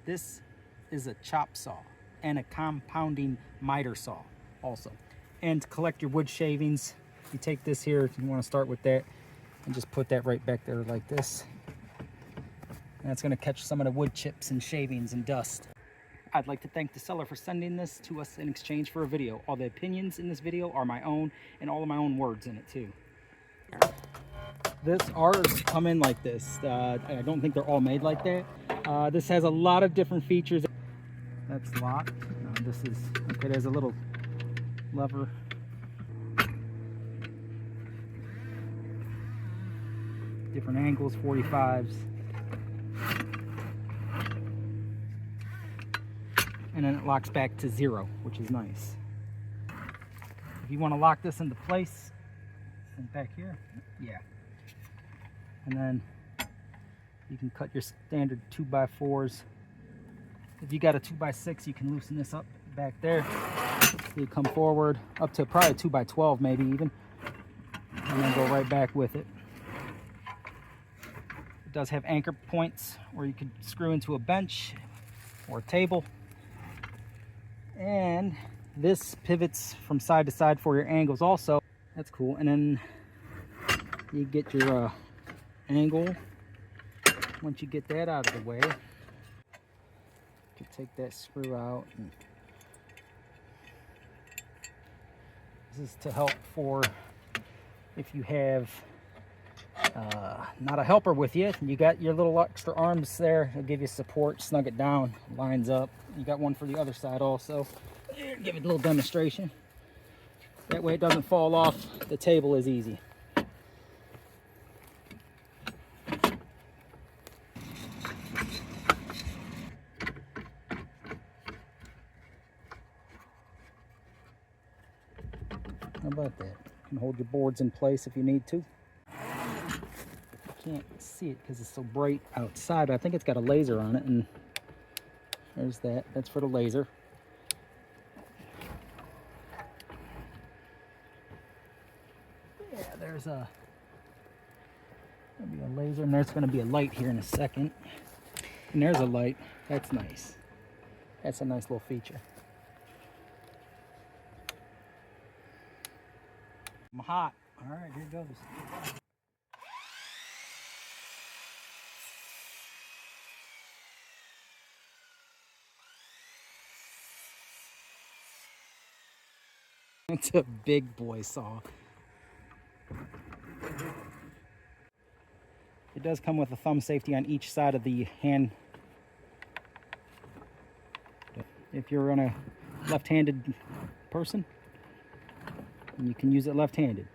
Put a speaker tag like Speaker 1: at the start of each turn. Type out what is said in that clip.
Speaker 1: This is a chop saw and a compounding miter saw also. And to collect your wood shavings, you take this here, if you want to start with that, and just put that right back there like this. And that's going to catch some of the wood chips and shavings and dust. I'd like to thank the seller for sending this to us in exchange for a video. All the opinions in this video are my own, and all of my own words in it too. Ours come in like this. I don't think they're all made like that. This has a lot of different features. That's locked. This is, okay, there's a little lever. Different angles, 45s. And then it locks back to 0, which is nice. If you want to lock this into place, and back here, yeah. And then you can cut your standard 2x4s. If you got a 2x6, you can loosen this up back there. You come forward up to probably 2x12 maybe even, and then go right back with it. It does have anchor points where you could screw into a bench or a table. And this pivots from side to side for your angles also. That's cool. And then you get your angle. Once you get that out of the way, you can take that screw out. And this is to help for if you have not a helper with you. You got your little extra arms there. It'll give you support, snug it down, lines up. You got one for the other side also. Here, give it a little demonstration. That way it doesn't fall off the table as easy. How about that? You can hold your boards in place if you need to. You can't see it because it's so bright outside. I think it's got a laser on it, and there's that. That's for the laser. Yeah, there's a laser, and there's going to be a light here in a second. And there's a light. That's nice. That's a nice little feature. I'm hot. All right, here goes. It's a big boy saw. It does come with a thumb safety on each side of the hand. If you're on a left-handed person, you can use it left-handed.